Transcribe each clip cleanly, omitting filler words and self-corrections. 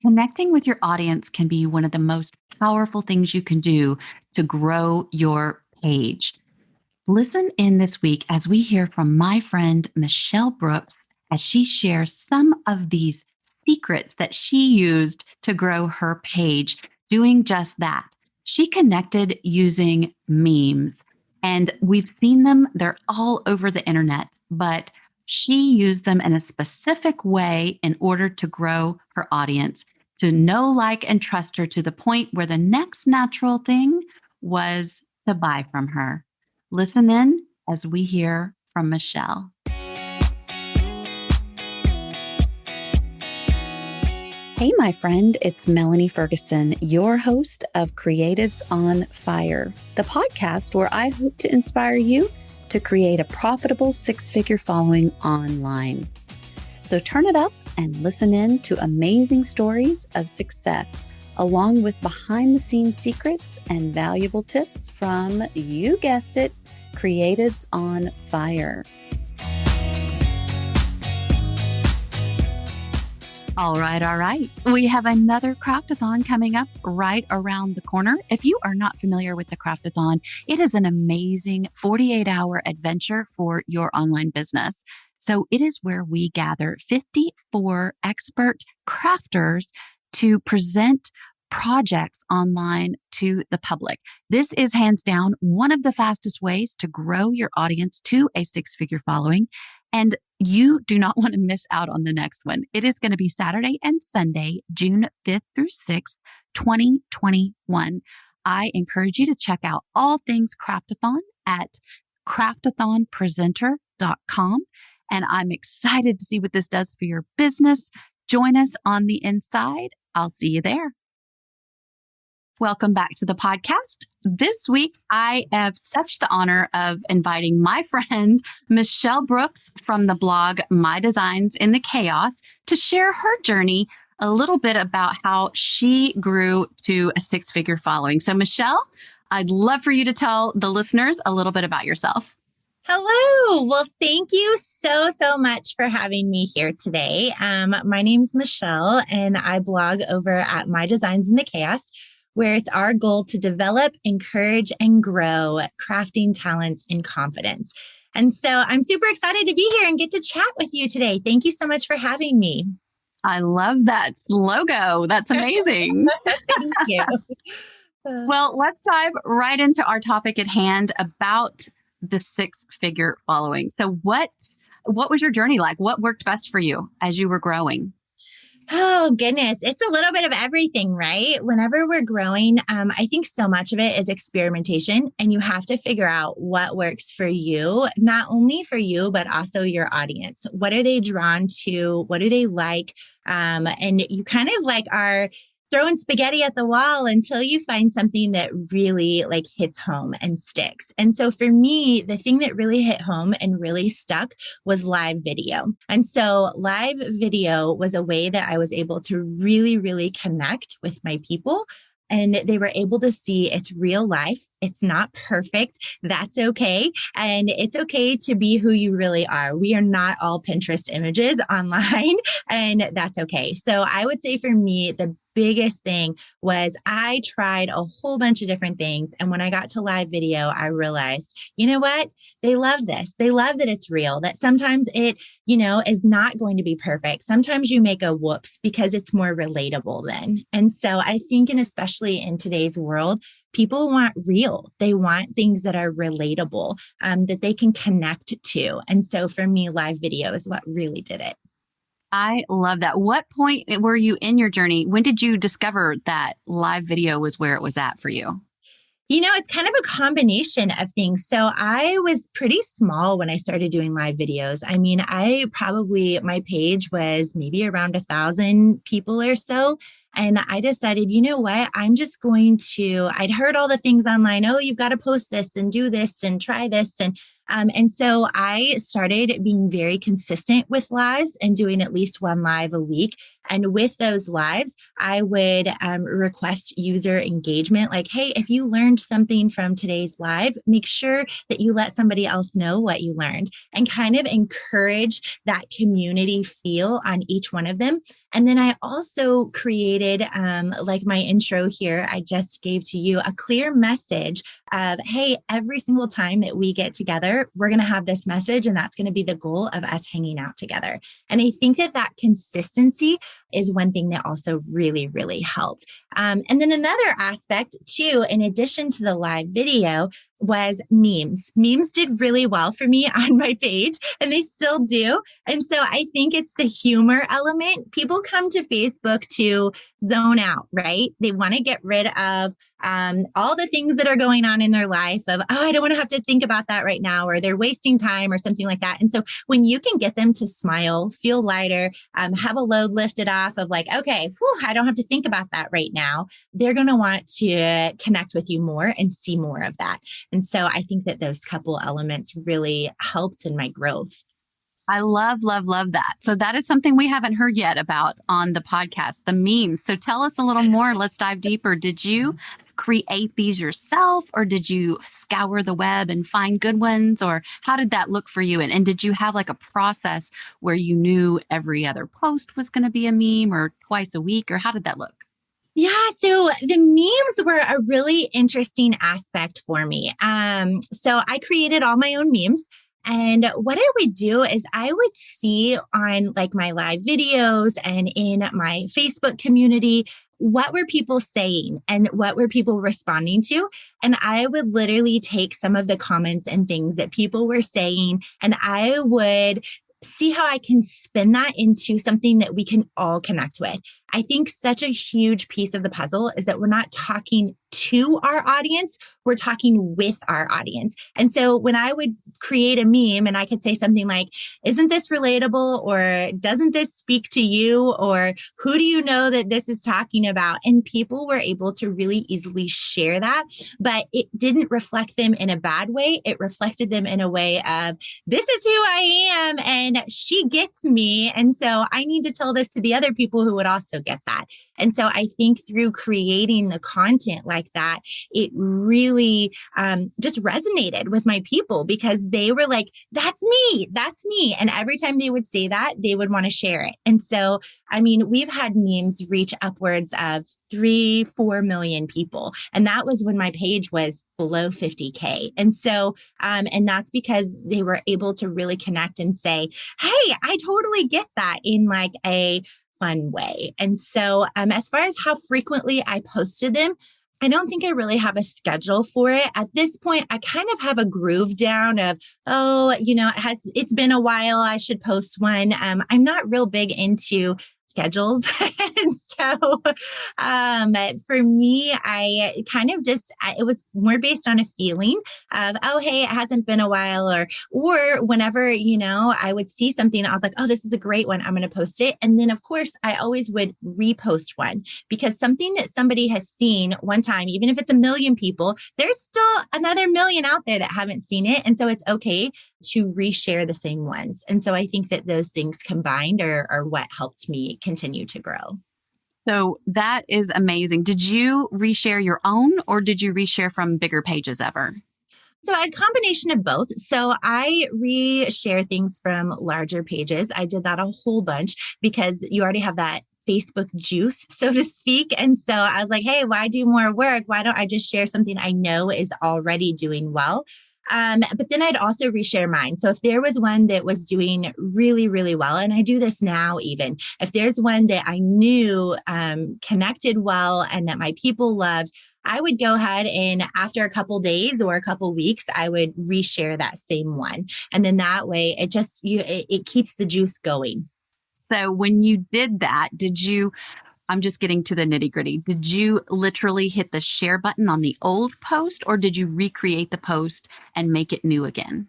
Connecting with your audience can be one of the most powerful things you can do to grow your page. Listen in this week as we hear from my friend Michelle Brooks as she shares some of these secrets that she used to grow her page, doing just that. She connected using memes, and we've seen them, they're all over the internet, but she used them in a specific way in order to grow her audience, to know, like, and trust her to the point where the next natural thing was to buy from her. Listen in as we hear from Michelle. Hey, my friend, it's Melanie Ferguson, your host of Creatives on Fire, the podcast where I hope to inspire you to create a profitable six-figure following online. So turn it up and listen in to amazing stories of success, along with behind-the-scenes secrets and valuable tips from, you guessed it, Creatives on Fire. All right. We have another craftathon coming up right around the corner. If you are not familiar with the craftathon, it is an amazing 48-hour adventure for your online business. So it is where we gather 54 expert crafters to present projects online to the public. This is hands down one of the fastest ways to grow your audience to a six-figure following. And you do not want to miss out on the next one. It is going to be Saturday and Sunday, June 5th through 6th, 2021. I encourage you to check out all things Craftathon at craftathonpresenter.com. And I'm excited to see what this does for your business. Join us on the inside. I'll see you there. Welcome back to the podcast. This week, I have such the honor of inviting my friend, Michelle Brooks from the blog My Designs in the Chaos, to share her journey, a little bit about how she grew to a six-figure following. So Michelle, I'd love for you to tell the listeners a little bit about yourself. Hello. Well, thank you so much for having me here today. My name's Michelle, and I blog over at My Designs in the Chaos, where it's our goal to develop, encourage, and grow crafting talents and confidence. And so I'm super excited to be here and get to chat with you today. Thank you so much for having me. I love that logo. That's amazing. Thank you. Well, let's dive right into our topic at hand about the six-figure following. So what was your journey like? What worked best for you as you were growing? Oh, goodness. It's a little bit of everything, right? Whenever we're growing, I think so much of it is experimentation, and you have to figure out what works for you, not only for you, but also your audience. What are they drawn to? What do they like? And you kind of like are throwing spaghetti at the wall until you find something that really like hits home and sticks. And so for me, the thing that really hit home and really stuck was live video. And so live video was a way that I was able to really connect with my people. And they were able to see it's real life. It's not perfect. That's okay. And it's okay to be who you really are. We are not all Pinterest images online, and that's okay. So I would say for me, the biggest thing was I tried a whole bunch of different things. And when I got to live video, I realized, you know what? They love this. They love that it's real, that sometimes it, is not going to be perfect. Sometimes you make a whoops because it's more relatable then. And so I think, and especially in today's world, people want real. They want things that are relatable, that they can connect to. And so for me, live video is what really did it. I love that. What point were you in your journey? When did you discover that live video was where it was at for you? It's kind of a combination of things. So I was pretty small when I started doing live videos. I mean, my page was maybe around 1,000 people or so. And I decided, you know what? I'd heard all the things online. Oh, you've got to post this and do this and try this. And so I started being very consistent with lives and doing at least one live a week. And with those lives, I would request user engagement. Like, hey, if you learned something from today's live, make sure that you let somebody else know what you learned and kind of encourage that community feel on each one of them. And then I also created, like my intro here, I just gave to you a clear message of, hey, every single time that we get together, we're going to have this message, and that's going to be the goal of us hanging out together. And I think that consistency is one thing that also really, really helped. And then another aspect too, in addition to the live video, was memes. Memes did really well for me on my page, and they still do. And so I think it's the humor element. People come to Facebook to zone out, right? They want to get rid of all the things that are going on in their life of, oh, I don't want to have to think about that right now, or they're wasting time or something like that. And so when you can get them to smile, feel lighter, have a load lifted off of like, okay, I don't have to think about that right now, they're going to want to connect with you more and see more of that. And so I think that those couple elements really helped in my growth. I love, love, love that. So that is something we haven't heard yet about on the podcast, the memes. So tell us a little more. Let's dive deeper. Did you create these yourself, or did you scour the web and find good ones, or how did that look for you? And did you have like a process where you knew every other post was going to be a meme, or twice a week, or how did that look? Yeah, so the memes were a really interesting aspect for me. So I created all my own memes. And what I would do is I would see on like my live videos and in my Facebook community, what were people saying and what were people responding to? And I would literally take some of the comments and things that people were saying, and I would see how I can spin that into something that we can all connect with. I think such a huge piece of the puzzle is that we're not talking to our audience, we're talking with our audience. And so when I would create a meme and I could say something like, isn't this relatable? Or doesn't this speak to you? Or who do you know that this is talking about? And people were able to really easily share that, but it didn't reflect them in a bad way. It reflected them in a way of, this is who I am and she gets me. And so I need to tell this to the other people who would also get that. And so I think through creating the content like that, it really just resonated with my people because they were like, that's me, that's me. And every time they would say that, they would want to share it. And so, I mean, we've had memes reach upwards of 3-4 million people. And that was when my page was below 50K. And so, and that's because they were able to really connect and say, hey, I totally get that in like a fun way. And so as far as how frequently I posted them, I don't think I really have a schedule for it. At this point, I kind of have a groove down of, oh, you know, it's been a while, I should post one. I'm not real big into schedules. And so for me, I kind of it was more based on a feeling of, oh, hey, it hasn't been a while, or whenever, you know, I would see something, I was like, oh, this is a great one, I'm going to post it. And then of course, I always would repost one because something that somebody has seen one time, even if it's 1 million people, there's still another million out there that haven't seen it. And so it's okay to reshare the same ones. And so I think that those things combined are what helped me continue to grow. So that is amazing. Did you reshare your own, or did you reshare from bigger pages ever? So I had a combination of both. So I reshare things from larger pages. I did that a whole bunch because you already have that Facebook juice, so to speak. And so I was like, hey, why do more work? Why don't I just share something I know is already doing well? But then I'd also reshare mine. So if there was one that was doing really, really well, and I do this now even, if there's one that I knew connected well and that my people loved, I would go ahead and after a couple days or a couple weeks, I would reshare that same one. And then that way it keeps the juice going. So when you did that, I'm just getting to the nitty gritty. Did you literally hit the share button on the old post, or did you recreate the post and make it new again?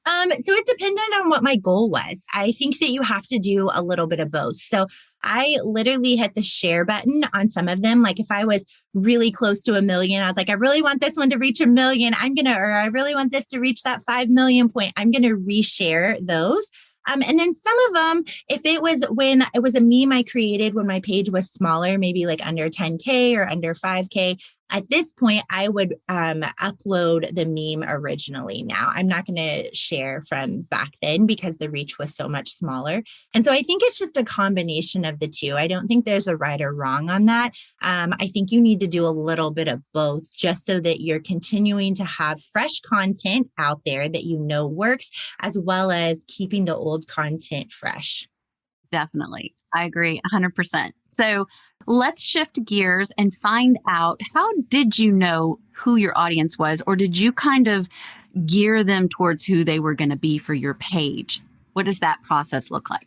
So it depended on what my goal was. I think that you have to do a little bit of both. So I literally hit the share button on some of them. Like if I was really close to 1 million, I was like, I really want this one to reach 1 million. Or I really want this to reach that 5 million point. I'm going to reshare those. And then some of them, if it was when it was a meme I created when my page was smaller, maybe like under 10K or under 5K, at this point, I would upload the meme originally. Now, I'm not going to share from back then because the reach was so much smaller. And so I think it's just a combination of the two. I don't think there's a right or wrong on that. I think you need to do a little bit of both just so that you're continuing to have fresh content out there that you know works, as well as keeping the old content fresh. Definitely. I agree 100%. So let's shift gears and find out, how did you know who your audience was, or did you kind of gear them towards who they were going to be for your page? What does that process look like?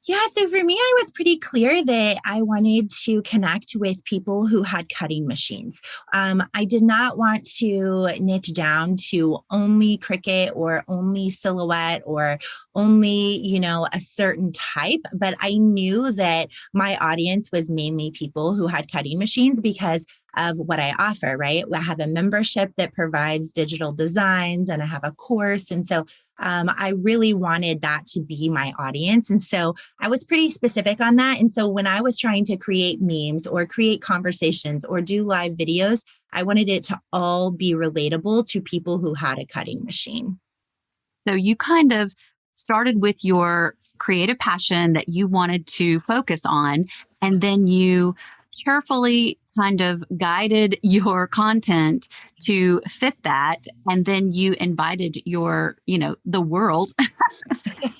Yeah, so for me, I was pretty clear that I wanted to connect with people who had cutting machines. I did not want to niche down to only Cricut or only Silhouette or only, a certain type, but I knew that my audience was mainly people who had cutting machines because of what I offer, right? I have a membership that provides digital designs and I have a course. And so I really wanted that to be my audience. And so I was pretty specific on that. And so when I was trying to create memes or create conversations or do live videos, I wanted it to all be relatable to people who had a cutting machine. So you kind of started with your creative passion that you wanted to focus on, and then you carefully kind of guided your content to fit that. And then you invited the world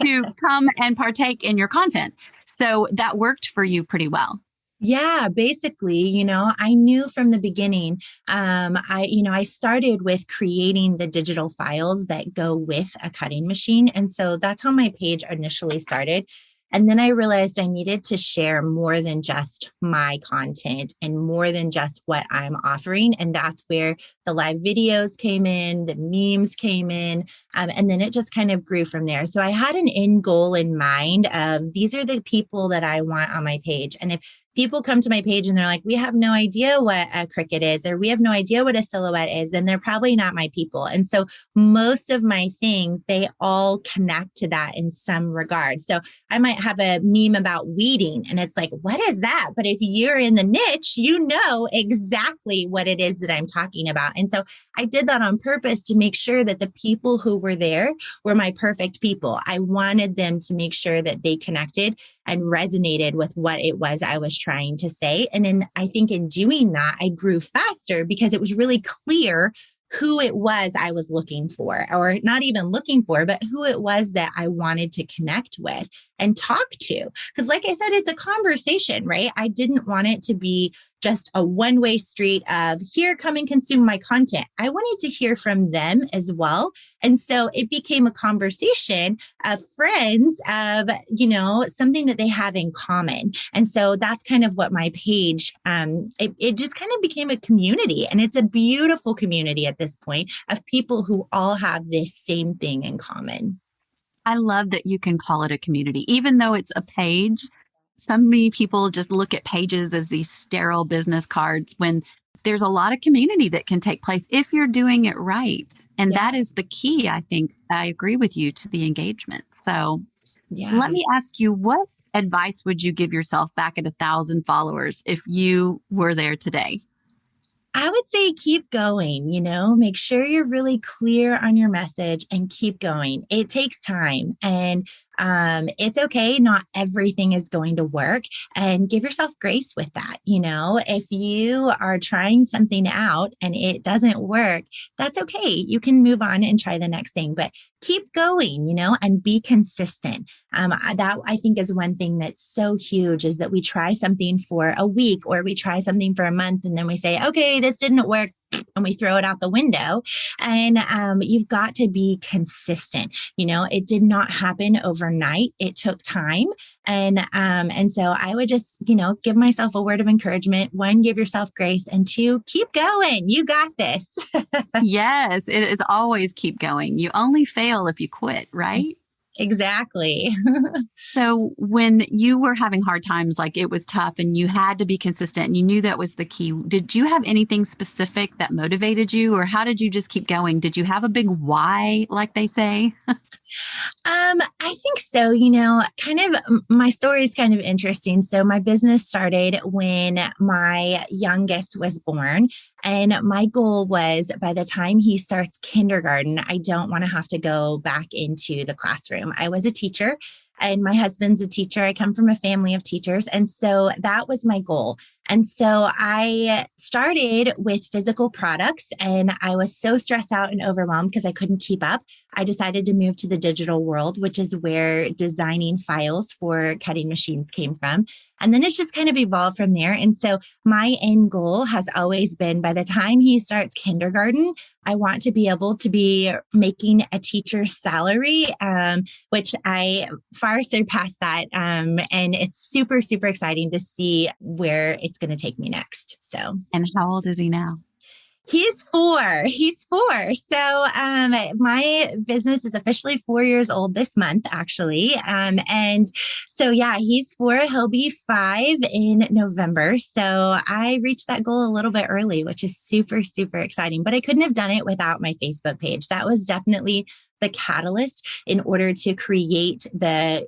to come and partake in your content. So that worked for you pretty well. Yeah, basically, I knew from the beginning, I started with creating the digital files that go with a cutting machine. And so that's how my page initially started. And then I realized I needed to share more than just my content and more than just what I'm offering. And that's where the live videos came in, the memes came in, and then it just kind of grew from there. So I had an end goal in mind of these are the people that I want on my page. And if people come to my page and they're like, we have no idea what a Cricut is, or we have no idea what a Silhouette is, then they're probably not my people. And so most of my things, they all connect to that in some regard. So I might have a meme about weeding and it's like, what is that? But if you're in the niche, you know exactly what it is that I'm talking about. And so I did that on purpose to make sure that the people who were there were my perfect people. I wanted them to make sure that they connected and resonated with what it was I was trying to say. And then I think in doing that, I grew faster because it was really clear who it was I was looking for, or not even looking for, but who it was that I wanted to connect with and talk to. Because like I said, it's a conversation, right? I didn't want it to be just a one-way street of here, come and consume my content. I wanted to hear from them as well. And so it became a conversation of friends of, something that they have in common. And so that's kind of what my page, it just kind of became a community. And it's a beautiful community at this point of people who all have this same thing in common. I love that you can call it a community, even though it's a page. So many people just look at pages as these sterile business cards when there's a lot of community that can take place if you're doing it right. And that is the key, I think. I agree with you, to the engagement. So let me ask you, what advice would you give yourself back at 1,000 followers if you were there today? I would say keep going, make sure you're really clear on your message and keep going. It takes time and it's okay. Not everything is going to work, and give yourself grace with that. If you are trying something out and it doesn't work, that's okay. You can move on and try the next thing, but keep going, and be consistent. That I think is one thing that's so huge, is that we try something for a week or we try something for a month and then we say, okay, this didn't work. and we throw it out the window. And you've got to be consistent. It did not happen overnight. It took time. And so I would just, give myself a word of encouragement. One, give yourself grace, and two, keep going. You got this. Yes, it is always keep going. You only fail if you quit, right? Exactly. So when you were having hard times, like it was tough and you had to be consistent and you knew that was the key, did you have anything specific that motivated you, or how did you just keep going? Did you have a big why, like they say? I think so. Kind of my story is kind of interesting. So my business started when my youngest was born. And my goal was by the time he starts kindergarten, I don't want to have to go back into the classroom. I was a teacher and my husband's a teacher. I come from a family of teachers. And so that was my goal. And so I started with physical products and I was so stressed out and overwhelmed because I couldn't keep up. I decided to move to the digital world, which is where designing files for cutting machines came from. And then it's just kind of evolved from there. And so my end goal has always been by the time he starts kindergarten, I want to be able to be making a teacher's salary, which I far surpassed that. And it's super, super exciting to see where it's going to take me next. So, And how old is he now? He's 4. He's 4. So my business is officially 4 years old this month, actually. And so, yeah, he's 4. He'll be 5 in November. So I reached that goal a little bit early, which is super, super exciting. But I couldn't have done it without my Facebook page. That was definitely the catalyst in order to create the,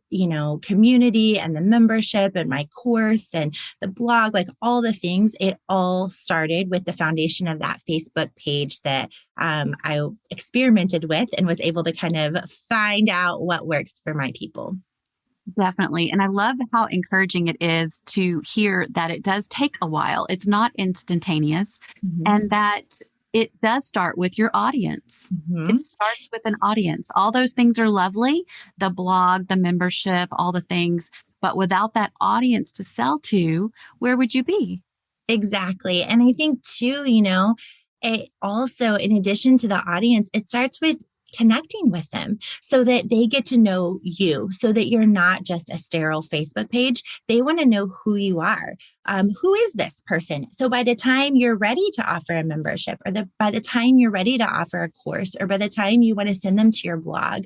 community and the membership and my course and the blog, like all the things. It all started with the foundation of that Facebook page that I experimented with and was able to kind of find out what works for my people. Definitely. And I love how encouraging it is to hear that it does take a while. It's not instantaneous, and that it does start with your audience. It starts with an audience. All those things are lovely, the blog, the membership, all the things. But without that audience to sell to, where would you be? Exactly. And I think too, it also, in addition to the audience, it starts with connecting with them so that they get to know you, so that you're not just a sterile Facebook page. They want to know who you are. Who is this person? So by the time you're ready to offer a membership, or by the time you're ready to offer a course, or by the time you want to send them to your blog,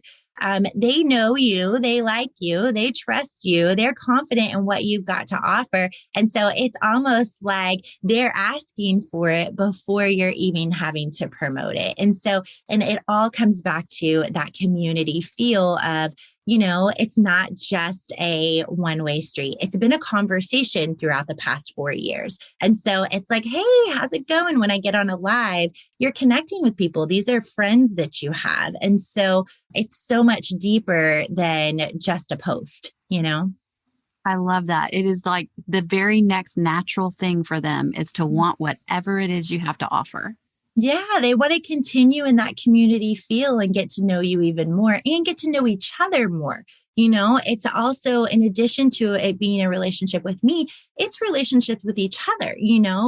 they know you, they like you, they trust you, they're confident in what you've got to offer. And so it's almost like they're asking for it before you're even having to promote it. And it all comes back to that community feel of, it's not just a one-way street. It's been a conversation throughout the past 4 years. And so it's like, hey, how's it going? When I get on a live, you're connecting with people. These are friends that you have. And so it's so much deeper than just a post, I love that. It is like the very next natural thing for them is to want whatever it is you have to offer. Yeah, they want to continue in that community feel and get to know you even more and get to know each other more. It's also, in addition to it being a relationship with me, it's relationships with each other,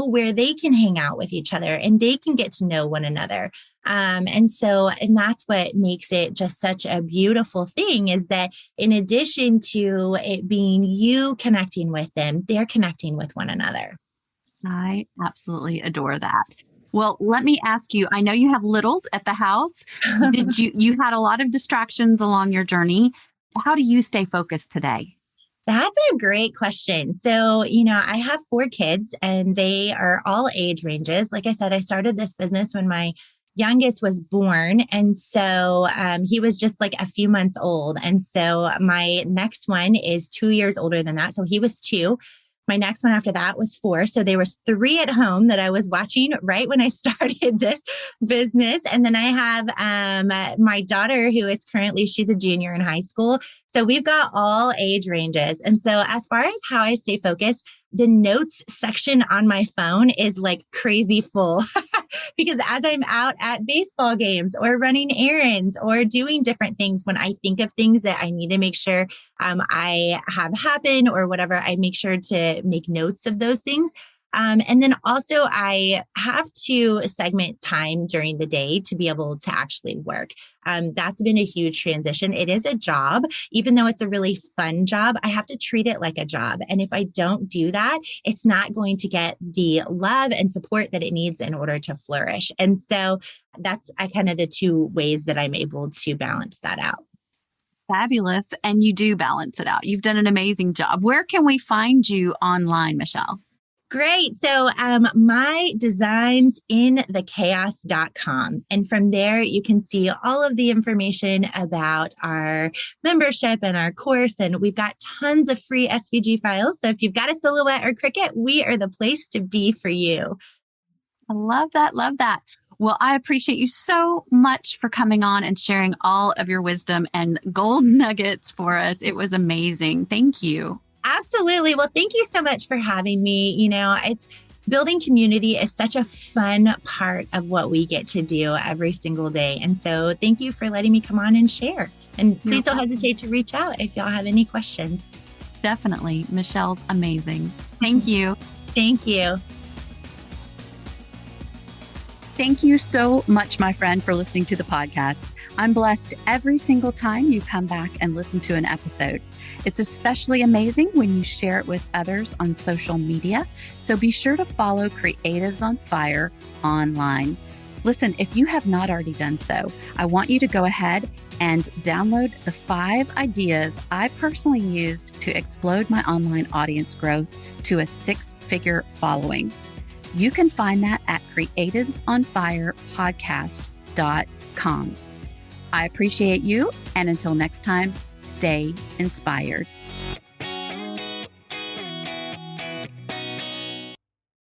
where they can hang out with each other and they can get to know one another. And that's what makes it just such a beautiful thing, is that in addition to it being you connecting with them, they're connecting with one another. I absolutely adore that. Well, let me ask you, I know you have littles at the house. You had a lot of distractions along your journey. How do you stay focused today? That's a great question. So, I have 4 kids and they are all age ranges. Like I said, I started this business when my youngest was born. And so he was just like a few months old. And so my next one is 2 years older than that. So he was 2. My next one after that was 4. So there was 3 at home that I was watching right when I started this business. And then I have my daughter who is she's a junior in high school. So we've got all age ranges. And so as far as how I stay focused, the notes section on my phone is like crazy full because as I'm out at baseball games or running errands or doing different things, when I think of things that I need to make sure I have happen or whatever, I make sure to make notes of those things. And then also I have to segment time during the day to be able to actually work. That's been a huge transition. It is a job, even though it's a really fun job, I have to treat it like a job. And if I don't do that, it's not going to get the love and support that it needs in order to flourish. And so that's kind of the two ways that I'm able to balance that out. Fabulous. And you do balance it out. You've done an amazing job. Where can we find you online, Michelle? Great. So my designs in thechaos.com. And from there, you can see all of the information about our membership and our course. And we've got tons of free SVG files. So if you've got a silhouette or Cricut, we are the place to be for you. I love that. Love that. Well, I appreciate you so much for coming on and sharing all of your wisdom and gold nuggets for us. It was amazing. Thank you. Absolutely. Well, thank you so much for having me. It's building community is such a fun part of what we get to do every single day. And so thank you for letting me come on and share. And please don't hesitate to reach out if y'all have any questions. Definitely. Michelle's amazing. Thank you. Thank you. Thank you so much, my friend, for listening to the podcast. I'm blessed every single time you come back and listen to an episode. It's especially amazing when you share it with others on social media. So be sure to follow Creatives on Fire online. Listen, if you have not already done so, I want you to go ahead and download the 5 ideas I personally used to explode my online audience growth to a 6-figure following. You can find that at creativesonfirepodcast.com. I appreciate you, and until next time, stay inspired.